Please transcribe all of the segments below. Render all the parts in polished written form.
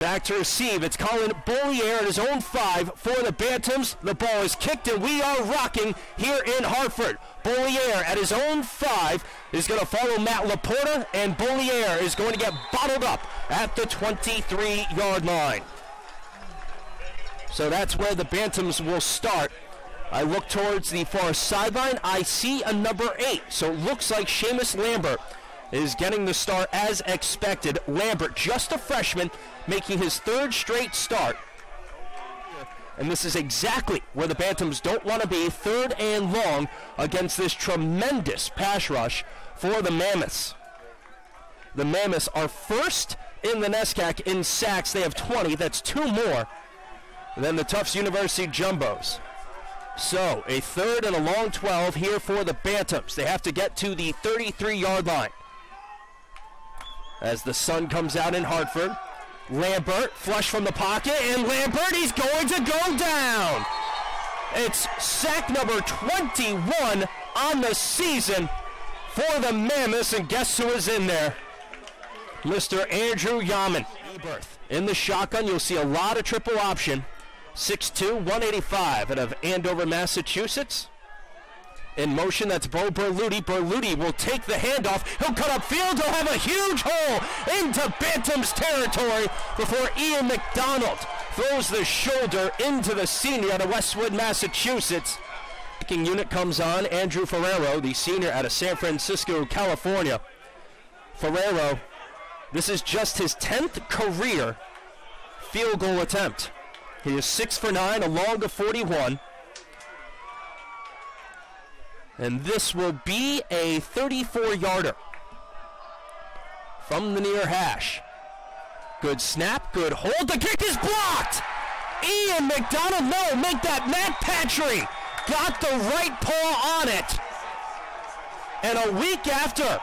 Back to receive. It's Colin Bollier at his own 5 for the Bantams. The ball is kicked and we are rocking here in Hartford. Bollier at his own 5 is going to follow Matt Laporta, and Bollier is going to get bottled up at the 23-yard line. So that's where the Bantams will start. I look towards the far sideline. I see a number 8. So it looks like Seamus Lambert is getting the start as expected. Lambert, just a freshman, making his 3rd straight start. And this is exactly where the Bantams don't want to be, 3rd and long against this tremendous pass rush for the Mammoths. The Mammoths are first in the NESCAC in sacks. They have 20. That's 2 more than the Tufts University Jumbos. So a 3rd and a long 12 here for the Bantams. They have to get to the 33-yard line. As the sun comes out in Hartford, Lambert flush from the pocket, and Lambert, he's going to go down. It's sack number 21 on the season for the Mammoths, and guess who is in there? Mr. Andrew Yaman. In the shotgun, you'll see a lot of triple option. 6'2", 185 out of Andover, Massachusetts. In motion, that's Bo Berluti. Berluti will take the handoff. He'll cut upfield. He'll have a huge hole into Bantam's territory before Ian McDonald throws the shoulder into the senior out of Westwood, Massachusetts. Kicking unit comes on. Andrew Ferrero, the senior out of San Francisco, California. Ferrero, this is just his 10th career field goal attempt. He is 6 for 9, a long of 41. And this will be a 34-yarder from the near hash. Good snap, good hold. The kick is blocked. Ian McDonald, no, make that Matt Patry. Got the right paw on it. And a week after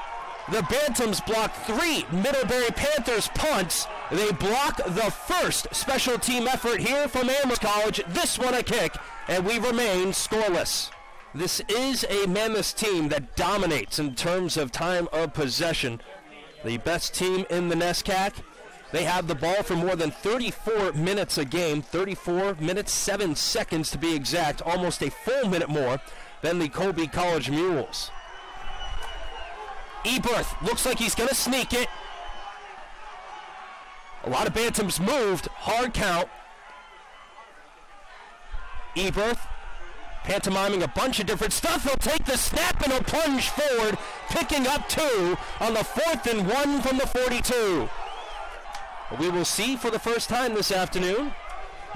the Bantams block 3 Middlebury Panthers punts, they block the first special team effort here from Amherst College. This one a kick, and we remain scoreless. This is a Mammoths team that dominates in terms of time of possession. The best team in the NESCAC. They have the ball for more than 34 minutes a game, 34 minutes, 7 seconds to be exact, almost a full minute more than the Colby College Mules. Eberth looks like he's going to sneak it. A lot of Bantams moved, hard count. Eberth pantomiming a bunch of different stuff. He'll take the snap and he'll plunge forward, picking up 2 on the 4th and 1 from the 42. We will see for the first time this afternoon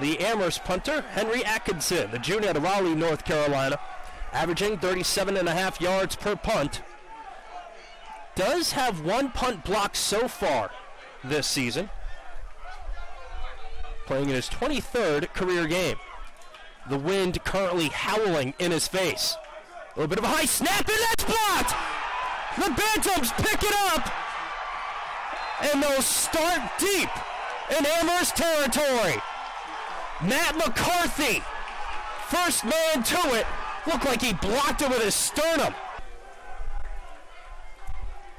the Amherst punter, Henry Atkinson, the junior out of Raleigh, North Carolina, averaging 37.5 yards per punt. Does have 1 punt block so far this season, playing in his 23rd career game. The wind currently howling in his face. A little bit of a high snap, and that's blocked! The Bantams pick it up, and they'll start deep in Amherst territory. Matt McCarthy, first man to it, looked like he blocked it with his sternum.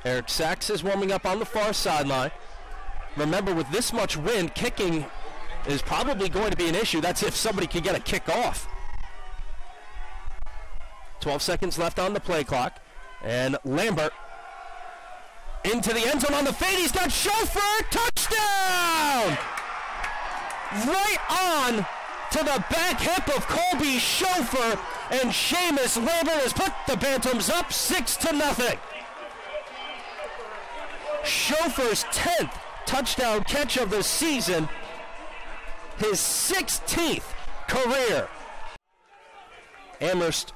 Eric Sachs is warming up on the far sideline. Remember, with this much wind, kicking is probably going to be an issue. That's if somebody can get a kick off. 12 seconds left on the play clock. And Lambert into the end zone on the fade. He's got Chauffeur. Touchdown! Right on to the back hip of Colby Chauffeur. And Seamus Lambert has put the Bantams up 6-0. Chauffeur's 10th touchdown catch of the season. His 16th career. Amherst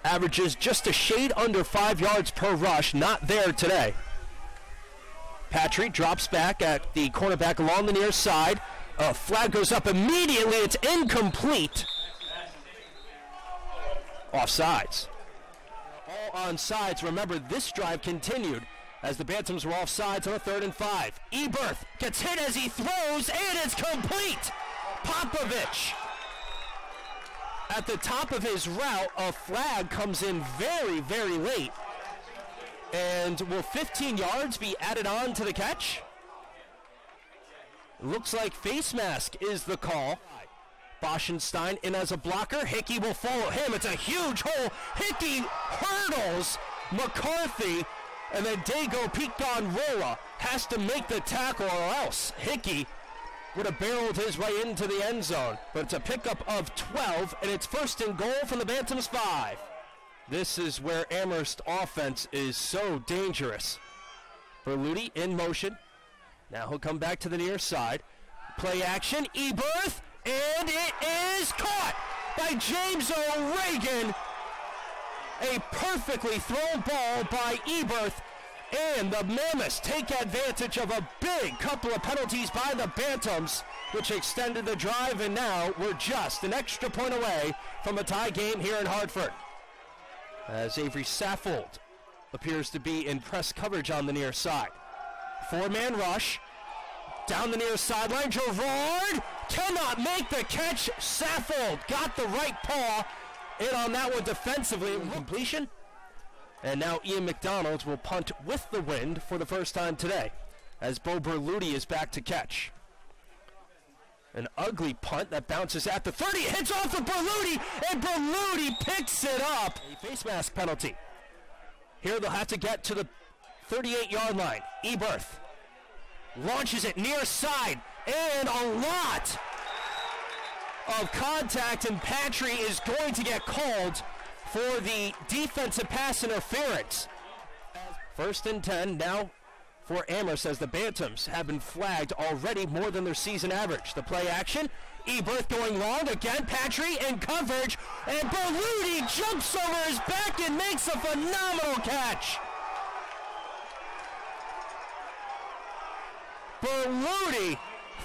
averages just a shade under 5 yards per rush. Not there today. Patry drops back at the cornerback along the near side. A flag goes up immediately. It's incomplete. Offsides. All on sides. Remember, this drive continued as the Bantams were offsides on a 3rd and 5. Eberth gets hit as he throws, and it's complete. Popovich at the top of his route. A flag comes in very, very late. And will 15 yards be added on to the catch? Looks like face mask is the call. Boschenstein in as a blocker. Hickey will follow him. It's a huge hole. Hickey hurdles McCarthy, and then Dago Picon-Roura has to make the tackle, or else Hickey would have barreled his way into the end zone. But it's a pickup of 12, and it's first and goal from the Bantams 5. This is where Amherst offense is so dangerous. Berluti in motion. Now he'll come back to the near side. Play action, Eberth, and it is caught by James O'Regan. A perfectly thrown ball by Eberth, and the Mammoths take advantage of a big couple of penalties by the Bantams, which extended the drive, and now we're just an extra point away from a tie game here in Hartford. As Avery Saffold appears to be in press coverage on the near side. Four-man rush. Down the near sideline, Gerard cannot make the catch. Saffold got the right paw in on that one defensively. Completion. And now Ian McDonald will punt with the wind for the first time today, as Bo Berluti is back to catch. An ugly punt that bounces at the 30, hits off of Berluti, and Berluti picks it up. A face mask penalty. Here they'll have to get to the 38-yard line. Eberth launches it near side, and a lot of contact, and Patry is going to get called for the defensive pass interference. First and 10 now for Amherst, as the Bantams have been flagged already more than their season average. The play action, Eberth going long again, Patry in coverage, and Berluti jumps over his back and makes a phenomenal catch. Berluti,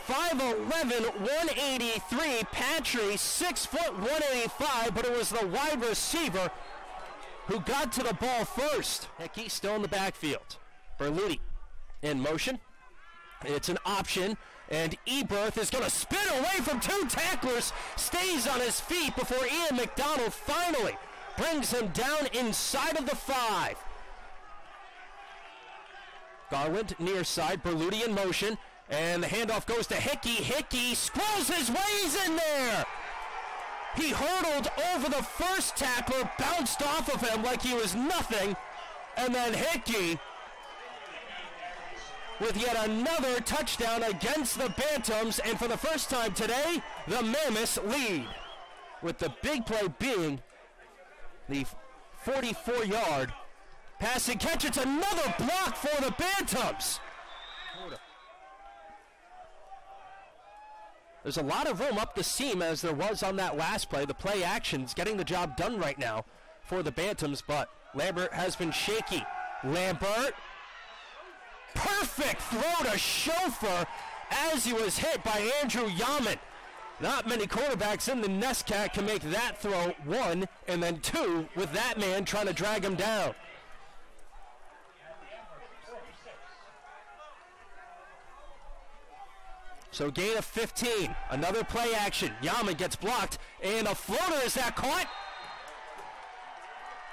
5'11", 183. Patry, 6', 185, but it was the wide receiver who got to the ball first. Hickey still in the backfield. Berluti in motion. It's an option, and Eberth is going to spin away from two tacklers, stays on his feet before Ian McDonald finally brings him down inside of the 5. Garland near side, Berluti in motion, and the handoff goes to Hickey. Hickey scrolls his ways in there. He hurdled over the first tackler, bounced off of him like he was nothing, and then Hickey with yet another touchdown against the Bantams, and for the first time today, the Mammoths lead, with the big play being the 44-yard passing catch. It's another block for the Bantams. There's a lot of room up the seam, as there was on that last play. The play action's getting the job done right now for the Bantams, but Lambert has been shaky. Lambert, perfect throw to Chauffeur as he was hit by Andrew Yaman. Not many quarterbacks in the NESCAC can make that throw, one, and then two, with that man trying to drag him down. So gain of 15, another play action. Yaman gets blocked, and a floater. Is that caught?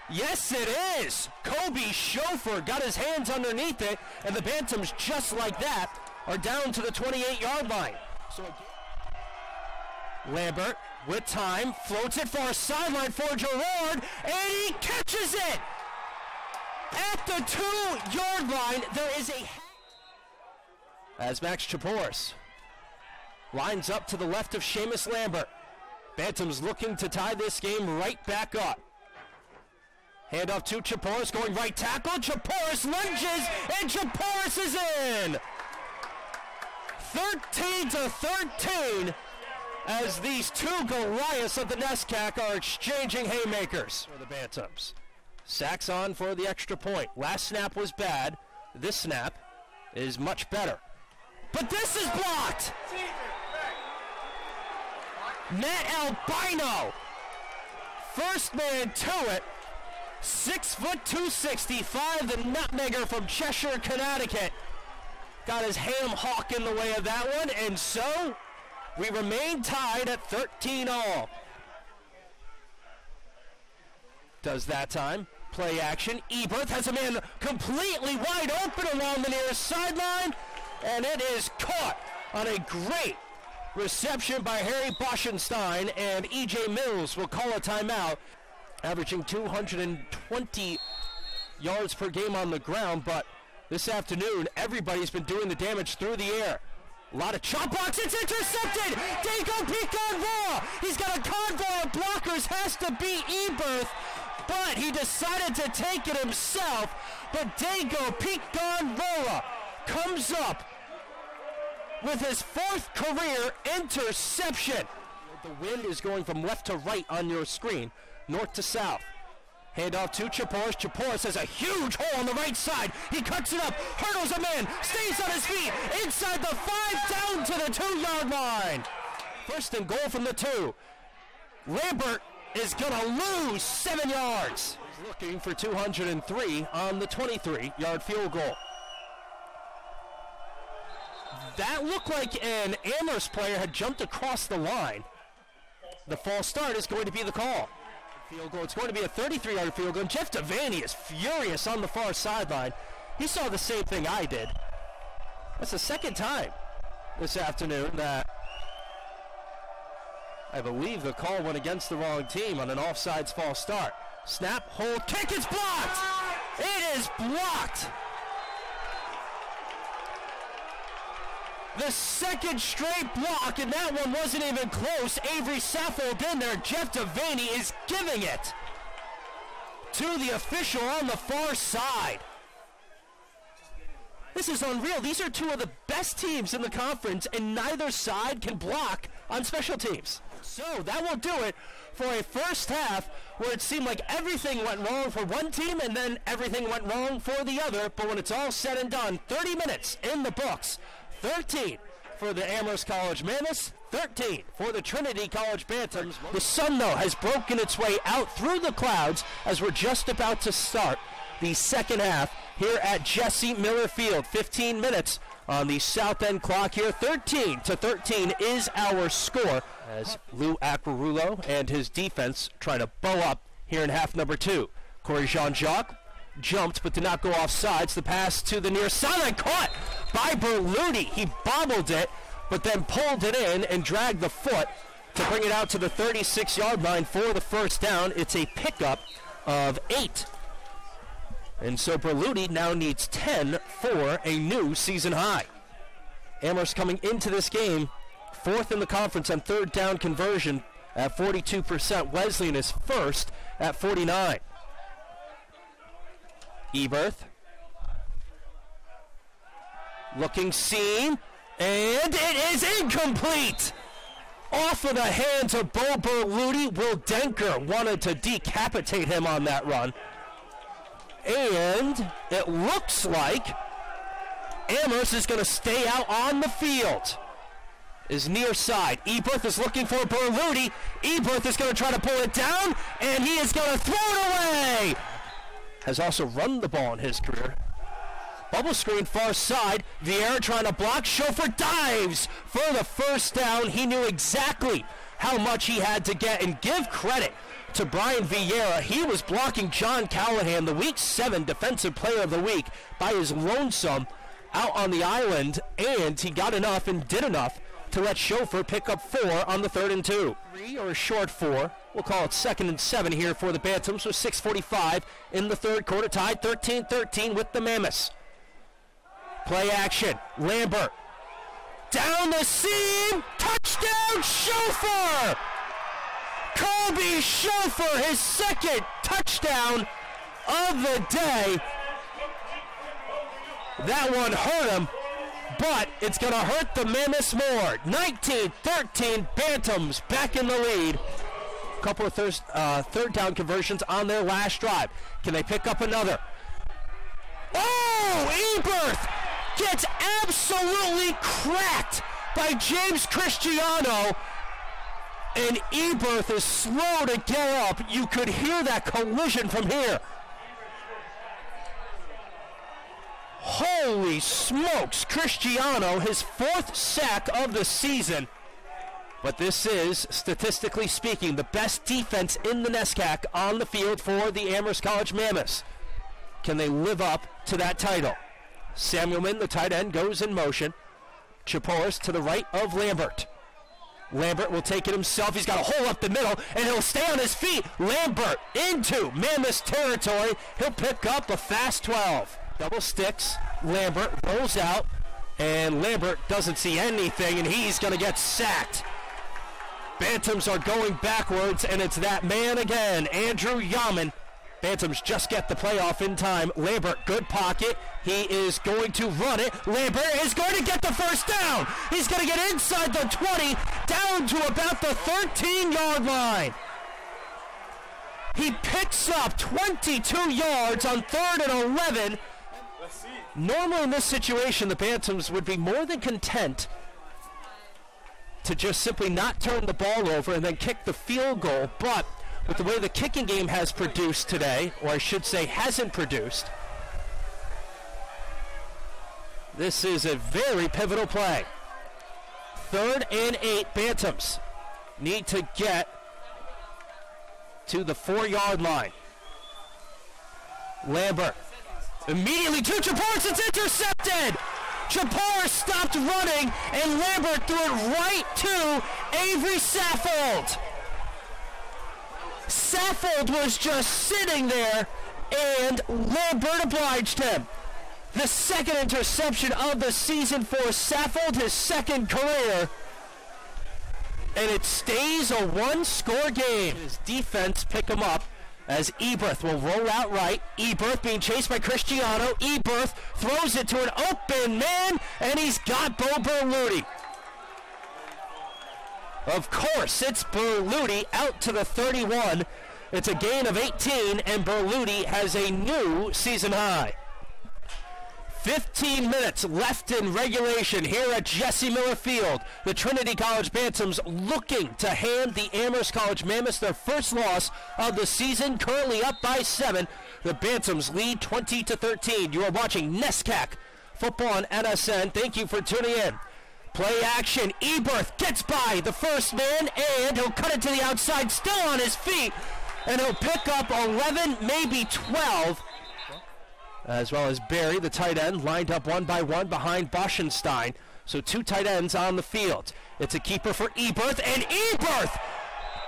Yes, it is. Kobe Chauffeur got his hands underneath it, and the Bantams, just like that, are down to the 28-yard line. So Lambert, with time, floats it far sideline for Gerard, and he catches it! At the 2-yard line, there is a... As Max Chaporis lines up to the left of Seamus Lambert. Bantams looking to tie this game right back up. Handoff to Chaporis, going right tackle. Chaporis lunges, and Chaporis is in! 13-13, as these two Goliaths of the NESCAC are exchanging haymakers for the Bantams. Sacks on for the extra point. Last snap was bad. This snap is much better. But this is blocked! Matt Albino, first man to it, 6', 265, the nutmegger from Cheshire, Connecticut. Got his ham hock in the way of that one, and so we remain tied at 13-all. Does that time. Play action. Eberth has a man completely wide open along the near sideline, and it is caught on a great reception by Harry Boschenstein, and E.J. Mills will call a timeout, averaging 220 yards per game on the ground, but this afternoon, everybody's been doing the damage through the air. A lot of chop blocks, it's intercepted! Dago Picon-Roura! He's got a convoy of blockers, has to beat Eberth, but he decided to take it himself. But Dago Picon-Roura comes up with his 4th career interception. The wind is going from left to right on your screen, north to south. Handoff to Chaporis. Chaporis has a huge hole on the right side. He cuts it up, hurdles a man, stays on his feet, inside the 5, down to the 2-yard line. First and goal from the 2. Lambert is gonna lose 7 yards. He's looking for 203 on the 23-yard field goal. That looked like an Amherst player had jumped across the line. The false start is going to be the call. Field goal. It's going to be a 33-yard field goal. Jeff Devanney is furious on the far sideline. He saw the same thing I did. That's the second time this afternoon that I believe the call went against the wrong team on an offsides false start. Snap, hold, kick, it's blocked! It is blocked! The second straight block, and that one wasn't even close. Avery Saffold in there. Jeff Devanney is giving it to the official on the far side. This is unreal. These are two of the best teams in the conference, and neither side can block on special teams. So that will do it for a first half where it seemed like everything went wrong for one team and then everything went wrong for the other. But when it's all said and done, 30 minutes in the books. 13 for the Amherst College Mammoths, 13 for the Trinity College Bantams. The sun, though, has broken its way out through the clouds as we're just about to start the second half here at Jesse Miller Field. 15 minutes on the south end clock here. 13-13 is our score as Lou Acquarulo and his defense try to bow up here in half number 2. Corey Jean-Jacques jumped but did not go off sides. The pass to the near sideline, caught by Berluti. He bobbled it but then pulled it in and dragged the foot to bring it out to the 36-yard line for the first down. It's a pickup of 8. And so Berluti now needs 10 for a new season high. Amherst coming into this game 4th in the conference on 3rd down conversion at 42%. Wesleyan is 1st at 49. Eberth looking seam, and it is incomplete. Off of the hands of Bo Berluti. Will Denker wanted to decapitate him on that run. And it looks like Amherst is going to stay out on the field. Is near side. Eberth is looking for Berluti. Eberth is going to try to pull it down, and he is going to throw it away. Has also run the ball in his career. Bubble screen far side. Vieira trying to block. Chauffeur dives for the first down. He knew exactly how much he had to get, and give credit to Brian Vieira. He was blocking John Callahan, the Week 7 Defensive Player of the Week, by his lonesome out on the island, and he got enough and did enough to let Chauffeur pick up 4 on the 3rd and 2. 3 or a short 4. We'll call it 2nd and 7 here for the Bantams with 6:45 in the 3rd quarter. Tied 13-13 with the Mammoths. Play action. Lambert. Down the seam. Touchdown, Chauffeur! Kobe Chauffeur, his 2nd touchdown of the day. That one hurt him, but it's going to hurt the Mammoths more. 19-13, Bantams back in the lead. A couple of 3rd down conversions on their last drive. Can they pick up another? Oh, Eberth gets absolutely cracked by James Cristiano, and Eberth is slow to get up. You could hear that collision from here. Holy smokes, Cristiano, his 4th sack of the season. But this is, statistically speaking, the best defense in the NESCAC on the field for the Amherst College Mammoths. Can they live up to that title? Samuelman, the tight end, goes in motion. Chaporis to the right of Lambert. Lambert will take it himself. He's got a hole up the middle, and he'll stay on his feet. Lambert into Mammoth territory. He'll pick up a fast 12. Double sticks. Lambert rolls out, and Lambert doesn't see anything, and he's going to get sacked. Bantams are going backwards, and it's that man again, Andrew Yaman. Bantams just get the playoff in time. Lambert, good pocket. He is going to run it. Lambert is going to get the first down. He's going to get inside the 20, down to about the 13-yard line. He picks up 22 yards on 3rd and 11. Normally in this situation, the Bantams would be more than content to just simply not turn the ball over and then kick the field goal, but with the way the kicking game has produced today, or I should say hasn't produced, this is a very pivotal play. 3rd and 8, Bantams need to get to the 4-yard line. Lambert immediately to Chaporis, it's intercepted! Chaporis stopped running, and Lambert threw it right to Avery Saffold. Saffold was just sitting there, and Lambert obliged him. The second interception of the season for Saffold, his second career. And it stays a one-score game. His defense pick him up as Eberth will roll out right. Eberth being chased by Cristiano. Eberth throws it to an open man, and he's got Bo Berluti. Of course, it's Berluti out to the 31. It's a gain of 18, and Berluti has a new season high. 15 minutes left in regulation here at Jesse Miller Field. The Trinity College Bantams looking to hand the Amherst College Mammoths their first loss of the season, currently up by 7. The Bantams lead 20-13. You are watching NESCAC Football on NSN. Thank you for tuning in. Play action. Eberth gets by the first man, and he'll cut it to the outside, still on his feet, and he'll pick up 11, maybe 12, as well as Barry, the tight end, lined up one by one behind Boschenstein. So 2 tight ends on the field. It's a keeper for Eberth, and Eberth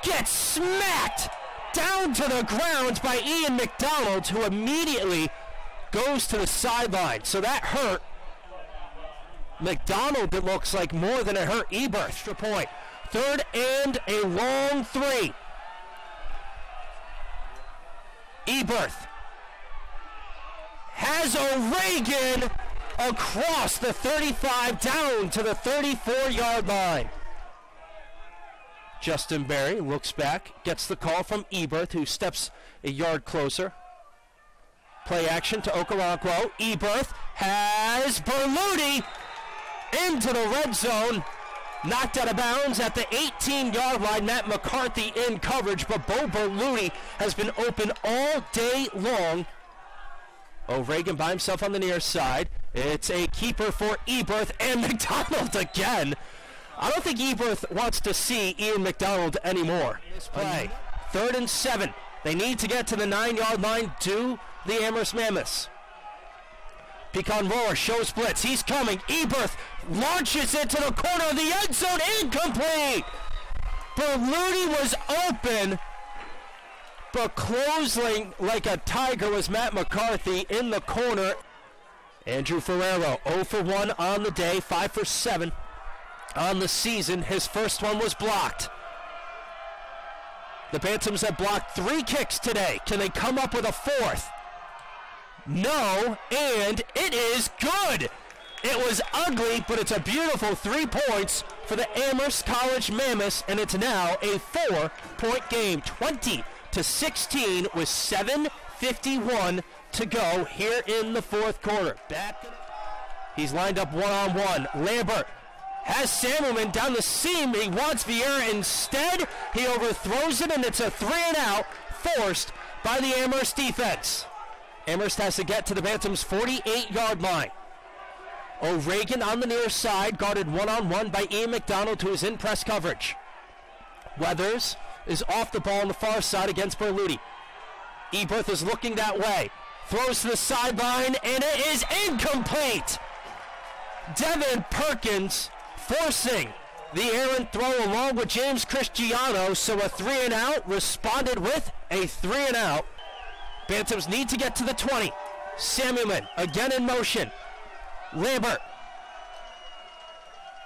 gets smacked down to the ground by Ian McDonald, who immediately goes to the sideline. So that hurt McDonald, it looks like, more than it hurt Eberth. Extra point. 3rd and a long 3. Eberth has O'Regan across the 35 down to the 34-yard line. Justin Barry looks back, gets the call from Eberth, who steps a yard closer. Play action to Okoronkwo. Eberth has Berluti into the red zone. Knocked out of bounds at the 18-yard line. Matt McCarthy in coverage, but Bo Berluti has been open all day long. O'Regan by himself on the near side. It's a keeper for Eberth, and McDonald again. I don't think Eberth wants to see Ian McDonald anymore. This play, 3rd and 7. They need to get to the 9-yard line to the Amherst Mammoths. Picon-Roura shows blitz. He's coming. Eberth launches it to the corner of the end zone. Incomplete. Berluti was open, but closing like a tiger was Matt McCarthy in the corner. Andrew Ferrero, 0 for 1 on the day, 5 for 7 on the season. His first one was blocked. The Bantams have blocked 3 kicks today. Can they come up with a 4th? No, and it is good. It was ugly, but it's a beautiful 3 points for the Amherst College Mammoths, and it's now a 4-point game, 20-16 with 7:51 to go here in the 4th quarter. He's lined up one-on-one. Lambert has Samuelman down the seam. He wants Vieira instead. He overthrows it, and it's a 3-and-out forced by the Amherst defense. Amherst has to get to the Bantams' 48-yard line. O'Regan on the near side, guarded one-on-one by Ian McDonald, who is in press coverage. Weathers is off the ball on the far side against Berluti. Eberth is looking that way. Throws to the sideline, and it is incomplete. Devin Perkins forcing the errant throw along with James Cristiano, so a 3-and-out responded with a 3-and-out. Bantams need to get to the 20. Samuelman again in motion. Lambert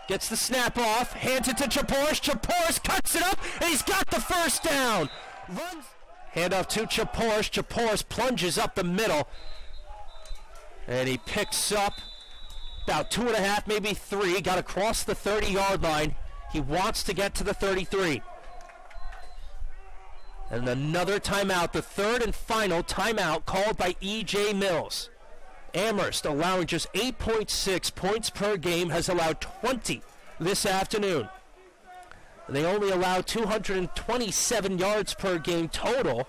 gets the snap off, hands it to Chaporis. Chaporis cuts it up, and he's got the first down. Runs. Handoff to Chaporis. Chaporis plunges up the middle, and he picks up about 2.5, maybe 3. Got across the 30-yard line. He wants to get to the 33. And another timeout, the third and final timeout called by E.J. Mills. Amherst, allowing just 8.6 points per game, has allowed 20 this afternoon. They only allowed 227 yards per game total.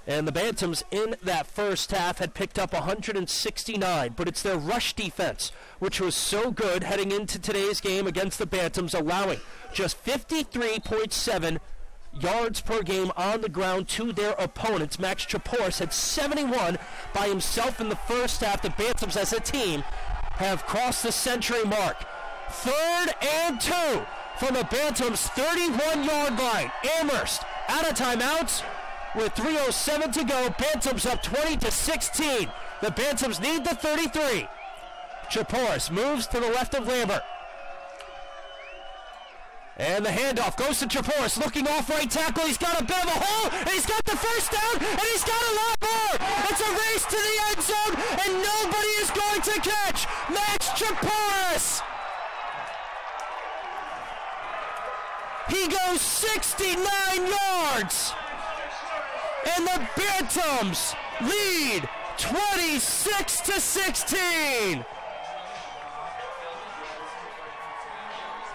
And the Bantams in that first half had picked up 169, but it's their rush defense, which was so good heading into today's game against the Bantams, allowing just 53.7 yards per game on the ground to their opponents. Max Chaporis had 71 by himself in the first half. The Bantams as a team have crossed the century mark. 3rd and 2 from the Bantams' 31-yard line. Amherst out of timeouts with 3:07 to go. Bantams up 20-16. The Bantams need the 33. Chaporis moves to the left of Lambert. And the handoff goes to Chaporis, looking off right tackle. He's got a bit of a hole, and he's got the first down, and he's got a lot more. It's a race to the end zone, and nobody is going to catch Max Chaporis. He goes 69 yards, and the Bantams lead 26-16.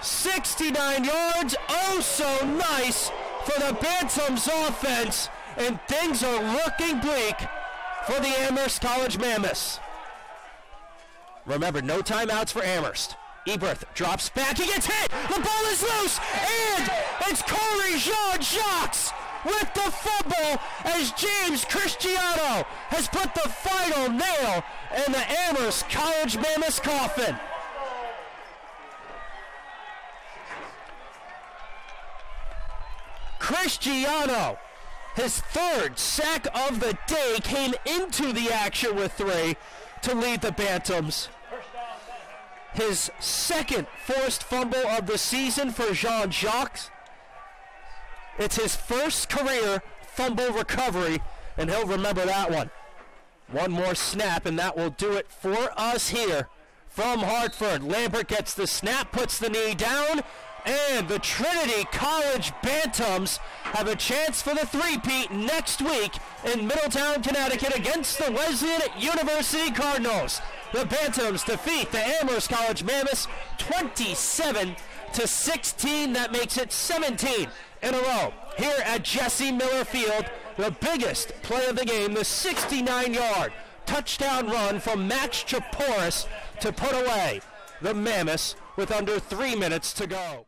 69 yards, oh so nice for the Bantams offense, and things are looking bleak for the Amherst College Mammoths. Remember, no timeouts for Amherst. Eberth drops back, he gets hit, the ball is loose, and it's Corey Jean-Jacques with the fumble as James Cristiano has put the final nail in the Amherst College Mammoths coffin. Cristiano, his 3rd sack of the day, came into the action with 3 to lead the Bantams. His 2nd forced fumble of the season for Jean-Jacques. It's his 1st career fumble recovery, and he'll remember that one. One more snap, and that will do it for us here from Hartford. Lambert gets the snap, puts the knee down, and the Trinity College Bantams have a chance for the three-peat next week in Middletown, Connecticut against the Wesleyan University Cardinals. The Bantams defeat the Amherst College Mammoths 27-16. That makes it 17 in a row here at Jesse Miller Field. The biggest play of the game, the 69-yard touchdown run from Max Chaporis to put away the Mammoths with under 3 minutes to go.